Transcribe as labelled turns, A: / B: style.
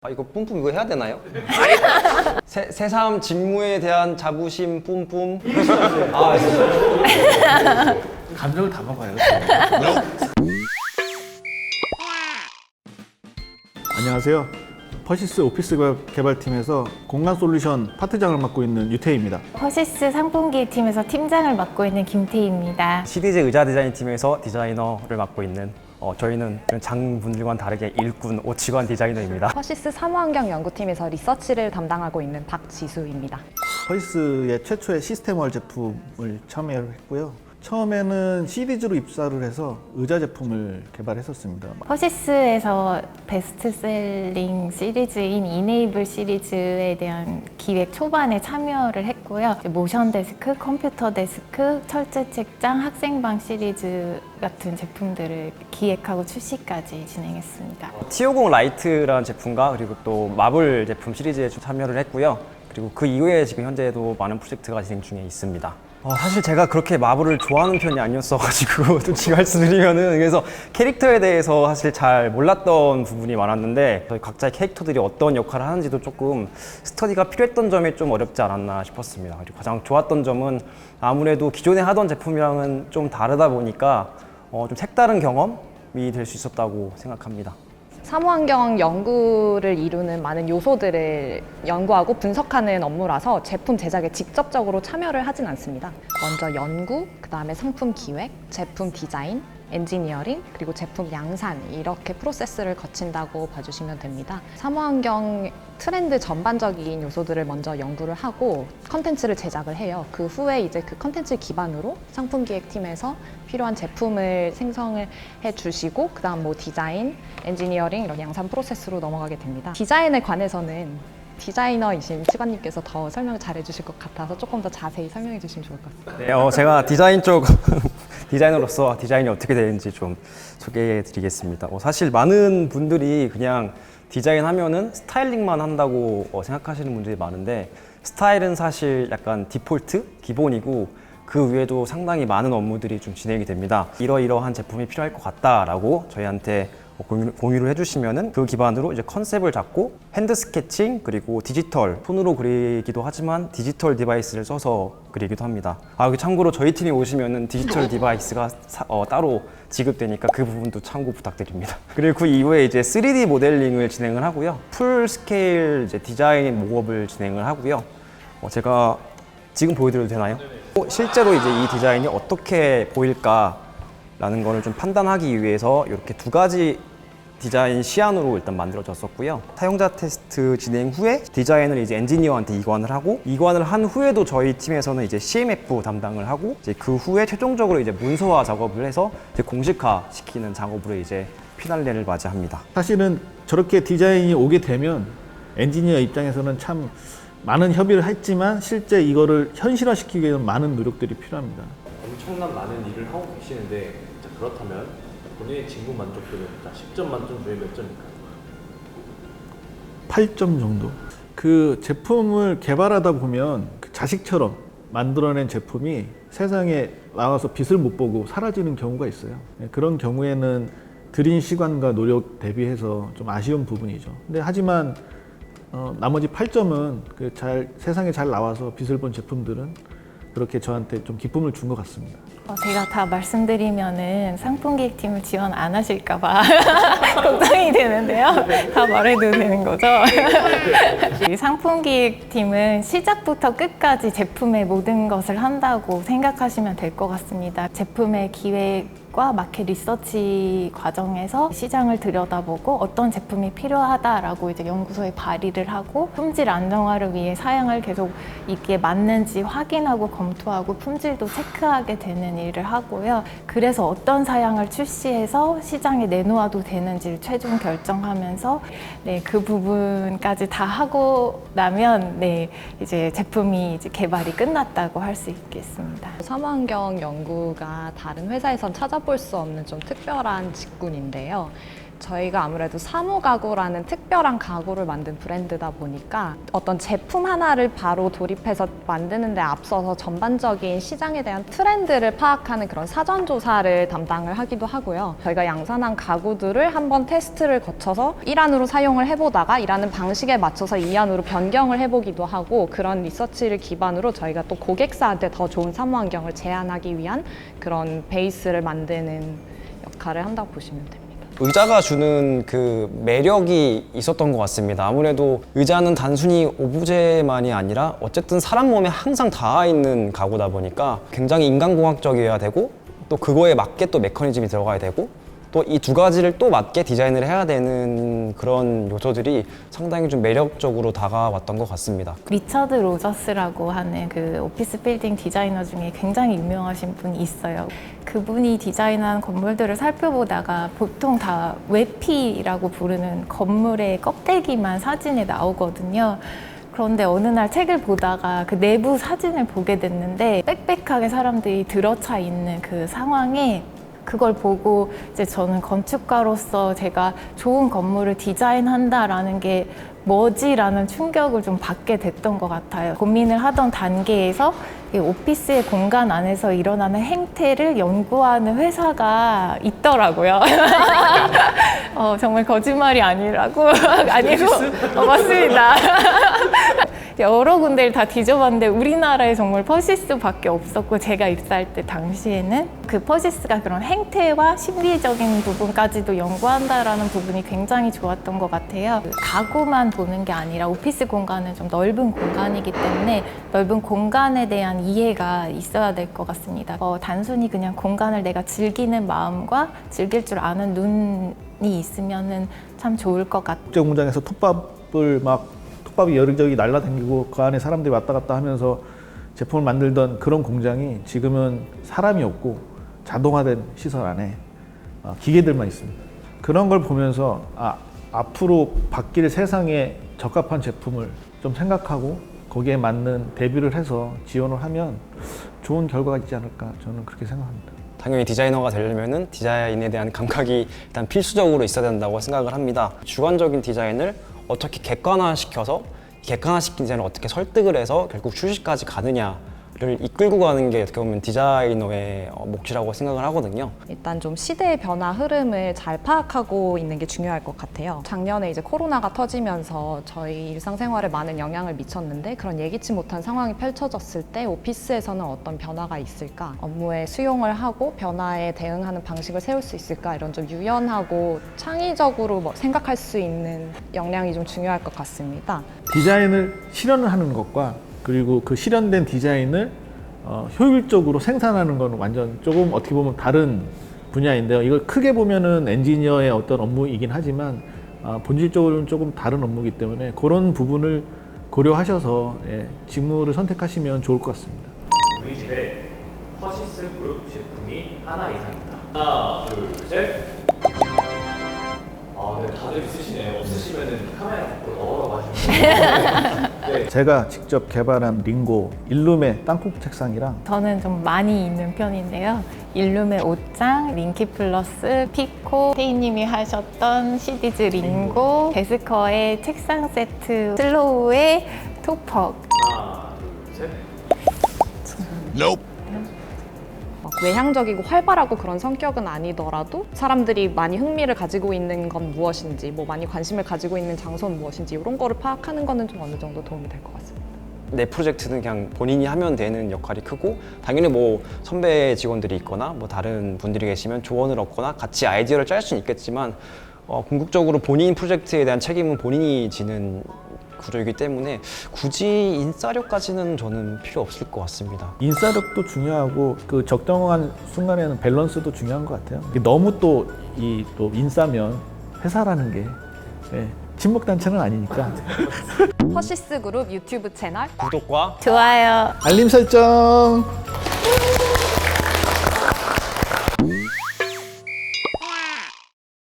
A: 아, 이거 뿜뿜 이거 해야 되나요? 새삼 직무에 대한 자부심 뿜뿜. 아,
B: 감정을 담아봐요. 안녕하세요. 퍼시스 오피스 개발팀에서 공간 솔루션 파트장을 맡고 있는 유태희입니다.
C: 퍼시스 상품기획 팀에서 팀장을 맡고 있는 김태희입니다.
A: CDJ 의자 디자인 팀에서 디자이너를 맡고 있는 저희는 장분들과는 다르게 일꾼 오치관 디자이너입니다.
D: 퍼시스 사무환경 연구팀에서 리서치를 담당하고 있는 박지수입니다.
B: 퍼시스의 최초의 시스템월 제품을 참여를 했고요. 처음에는 시리즈로 입사를 해서 의자 제품을 개발했었습니다.
C: 퍼시스에서 베스트셀링 시리즈인 이네이블 시리즈에 대한 기획 초반에 참여를 했고요. 모션 데스크, 컴퓨터 데스크, 철제 책장, 학생방 시리즈 같은 제품들을 기획하고 출시까지 진행했습니다.
A: T50 라이트라는 제품과 그리고 또 마블 제품 시리즈에 좀 참여를 했고요. 그리고 그 이후에 지금 현재도 많은 프로젝트가 진행 중에 있습니다. 사실 제가 그렇게 마블을 좋아하는 편이 아니었어가지고 솔직히 말씀드리면은, 그래서 캐릭터에 대해서 사실 잘 몰랐던 부분이 많았는데 저희 각자의 캐릭터들이 어떤 역할을 하는지도 조금 스터디가 필요했던 점이 좀 어렵지 않았나 싶었습니다. 그리고 가장 좋았던 점은 아무래도 기존에 하던 제품이랑은 좀 다르다 보니까 좀 색다른 경험이 될 수 있었다고 생각합니다.
D: 사무환경 연구를 이루는 많은 요소들을 연구하고 분석하는 업무라서 제품 제작에 직접적으로 참여를 하진 않습니다. 먼저 연구, 그 다음에 상품 기획, 제품 디자인, 엔지니어링, 그리고 제품 양산, 이렇게 프로세스를 거친다고 봐주시면 됩니다. 사무환경 트렌드 전반적인 요소들을 먼저 연구를 하고 컨텐츠를 제작을 해요. 그 후에 이제 그 컨텐츠 기반으로 상품 기획팀에서 필요한 제품을 생성을 해주시고, 그 다음 뭐 디자인, 엔지니어링 이런 양산 프로세스로 넘어가게 됩니다. 디자인에 관해서는 디자이너이신 치관님께서 더 설명을 잘 해주실 것 같아서 조금 더 자세히 설명해 주시면 좋을 것 같습니다.
A: 네, 제가 디자인 쪽 디자이너로서 디자인이 어떻게 되는지 좀 소개해 드리겠습니다. 사실 많은 분들이 그냥 디자인 하면은 스타일링만 한다고 생각하시는 분들이 많은데, 스타일은 사실 약간 디폴트, 기본이고 그 외에도 상당히 많은 업무들이 좀 진행이 됩니다. 이러이러한 제품이 필요할 것 같다라고 저희한테 공유를 해주시면은 그 기반으로 이제 컨셉을 잡고 핸드 스케칭, 그리고 디지털, 손으로 그리기도 하지만 디지털 디바이스를 써서 그리기도 합니다. 참고로 저희 팀에 오시면은 디지털 디바이스가 따로 지급되니까 그 부분도 참고 부탁드립니다. 그리고 그 이후에 이제 3D 모델링을 진행을 하고요. 풀 스케일 이제 디자인 목업을 진행을 하고요. 제가 지금 보여드려도 되나요? 실제로 이제 이 디자인이 어떻게 보일까라는 거를 좀 판단하기 위해서 이렇게 두 가지 디자인 시안으로 일단 만들어졌었고요. 사용자 테스트 진행 후에 디자인을 이제 엔지니어한테 이관을 하고, 이관을 한 후에도 저희 팀에서는 이제 CMF 담당을 하고, 이제 그 후에 최종적으로 이제 문서화 작업을 해서 이제 공식화 시키는 작업으로 이제 피날레를 맞이합니다.
B: 사실은 저렇게 디자인이 오게 되면 엔지니어 입장에서는 참 많은 협의를 했지만 실제 이거를 현실화시키기 위해서는 많은 노력들이 필요합니다.
E: 엄청난 많은 일을 하고 계시는데, 자, 그렇다면 본인의 직무 만족도는 10점 만점 중에 몇 점일까요?
B: 8점 정도. 그 제품을 개발하다 보면 그 자식처럼 만들어낸 제품이 세상에 나와서 빛을 못 보고 사라지는 경우가 있어요. 그런 경우에는 들인 시간과 노력 대비해서 좀 아쉬운 부분이죠. 근데 하지만 나머지 8점은 세상에 잘 나와서 빛을 본 제품들은 그렇게 저한테 좀 기쁨을 준 것 같습니다.
C: 제가 다 말씀드리면은 상품기획팀을 지원 안 하실까봐 걱정이 되는데요. 다 말해도 되는 거죠? 이 상품기획팀은 시작부터 끝까지 제품의 모든 것을 한다고 생각하시면 될 것 같습니다. 제품의 기획과 마켓 리서치 과정에서 시장을 들여다보고 어떤 제품이 필요하다라고 이제 연구소에 발의를 하고, 품질 안정화를 위해 사양을 계속 이게 맞는지 확인하고 검토하고 품질도 체크하게 되는 일을 하고요. 그래서 어떤 사양을 출시해서 시장에 내놓아도 되는지를 최종 결정하면서 그 부분까지 다 하고 나면 이제 제품이 이제 개발이 끝났다고 할 수 있겠습니다.
D: 사무환경 연구가 다른 회사에선 찾아볼 수 없는 좀 특별한 직군인데요. 저희가 아무래도 사무 가구라는 특별한 가구를 만든 브랜드다 보니까 어떤 제품 하나를 바로 도입해서 만드는 데 앞서서 전반적인 시장에 대한 트렌드를 파악하는 그런 사전 조사를 담당을 하기도 하고요. 저희가 양산한 가구들을 한번 테스트를 거쳐서 1안으로 사용을 해보다가 일하는 방식에 맞춰서 2안으로 변경을 해보기도 하고, 그런 리서치를 기반으로 저희가 또 고객사한테 더 좋은 사무 환경을 제안하기 위한 그런 베이스를 만드는 역할을 한다고 보시면 됩니다.
A: 의자가 주는 그 매력이 있었던 것 같습니다. 아무래도 의자는 단순히 오브제만이 아니라 어쨌든 사람 몸에 항상 닿아 있는 가구다 보니까 굉장히 인간공학적이어야 되고, 또 그거에 맞게 또 메커니즘이 들어가야 되고, 또 이 두 가지를 또 맞게 디자인을 해야 되는 그런 요소들이 상당히 좀 매력적으로 다가왔던 것 같습니다.
C: 리처드 로저스라고 하는 그 오피스 빌딩 디자이너 중에 굉장히 유명하신 분이 있어요. 그분이 디자인한 건물들을 살펴보다가 보통 다 외피라고 부르는 건물의 껍데기만 사진에 나오거든요. 그런데 어느 날 책을 보다가 그 내부 사진을 보게 됐는데 빽빽하게 사람들이 들어차 있는 그 상황에, 그걸 보고 이제 저는 건축가로서 제가 좋은 건물을 디자인한다라는 게 뭐지라는 충격을 좀 받게 됐던 것 같아요. 고민을 하던 단계에서 이 오피스의 공간 안에서 일어나는 행태를 연구하는 회사가 있더라고요. 정말 거짓말이 아니라고 아니고 맞습니다. 여러 군데를 다 뒤져봤는데 우리나라에 정말 퍼시스밖에 없었고, 제가 입사할 때 당시에는 그 퍼시스가 그런 행태와 심리적인 부분까지도 연구한다라는 부분이 굉장히 좋았던 것 같아요. 가구만 보는 게 아니라 오피스 공간은 좀 넓은 공간이기 때문에 넓은 공간에 대한 이해가 있어야 될 것 같습니다. 단순히 그냥 공간을 내가 즐기는 마음과 즐길 줄 아는 눈이 있으면은 참 좋을 것 같아요.
B: 국제 공장에서 톱밥이 여기저기 날라다니고 그 안에 사람들이 왔다 갔다 하면서 제품을 만들던 그런 공장이 지금은 사람이 없고 자동화된 시설 안에 기계들만 있습니다. 그런 걸 보면서 앞으로 바뀔 세상에 적합한 제품을 좀 생각하고 거기에 맞는 대비를 해서 지원을 하면 좋은 결과가 있지 않을까, 저는 그렇게 생각합니다.
A: 당연히 디자이너가 되려면은 디자인에 대한 감각이 일단 필수적으로 있어야 된다고 생각을 합니다. 주관적인 디자인을 어떻게 객관화시켜서 객관화시킨 디자인을 어떻게 설득을 해서 결국 출시까지 가느냐를 이끌고 가는 게 어떻게 보면 디자이너의 몫이라고 생각을 하거든요.
D: 일단 좀 시대의 변화 흐름을 잘 파악하고 있는 게 중요할 것 같아요. 작년에 이제 코로나가 터지면서 저희 일상생활에 많은 영향을 미쳤는데, 그런 예기치 못한 상황이 펼쳐졌을 때 오피스에서는 어떤 변화가 있을까, 업무에 수용을 하고 변화에 대응하는 방식을 세울 수 있을까, 이런 좀 유연하고 창의적으로 생각할 수 있는 역량이 좀 중요할 것 같습니다.
B: 디자인을 실현을 하는 것과 그리고 그 실현된 디자인을 효율적으로 생산하는 건 완전 조금 어떻게 보면 다른 분야인데요. 이걸 크게 보면은 엔지니어의 어떤 업무이긴 하지만 본질적으로는 조금 다른 업무이기 때문에 그런 부분을 고려하셔서 직무를 선택하시면 좋을 것 같습니다.
E: 우리 집에 퍼시스 그룹 제품이 하나 이상입니다. 하나, 둘, 셋. 네, 다들 있으시네요. 없으시면은 카메라 갖고 넣어가지고. 네.
B: 제가 직접 개발한 링고 일룸의 땅콩 책상이랑,
C: 저는 좀 많이 있는 편인데요. 일룸의 옷장, 링키 플러스, 피코, 태희님이 하셨던 시디즈 링고, 데스커의 책상 세트, 슬로우의 토퍼.
E: 하나, 둘, 셋.
D: 막 외향적이고 활발하고 그런 성격은 아니더라도 사람들이 많이 흥미를 가지고 있는 건 무엇인지, 많이 관심을 가지고 있는 장소는 무엇인지, 이런 거를 파악하는 거는 좀 어느 정도 도움이 될 것 같습니다.
A: 내 프로젝트는 그냥 본인이 하면 되는 역할이 크고, 당연히 뭐 선배 직원들이 있거나 뭐 다른 분들이 계시면 조언을 얻거나 같이 아이디어를 짤 수는 있겠지만 궁극적으로 본인 프로젝트에 대한 책임은 본인이 지는 구조이기 때문에 굳이 인싸력까지는 저는 필요 없을 것 같습니다.
B: 인싸력도 중요하고 그 적정한 순간에는 밸런스도 중요한 것 같아요. 너무 또 인싸면 회사라는 게 친목 단체는 아니니까.
D: 퍼시스 그룹 유튜브 채널
A: 구독과
C: 좋아요.
B: 알림 설정.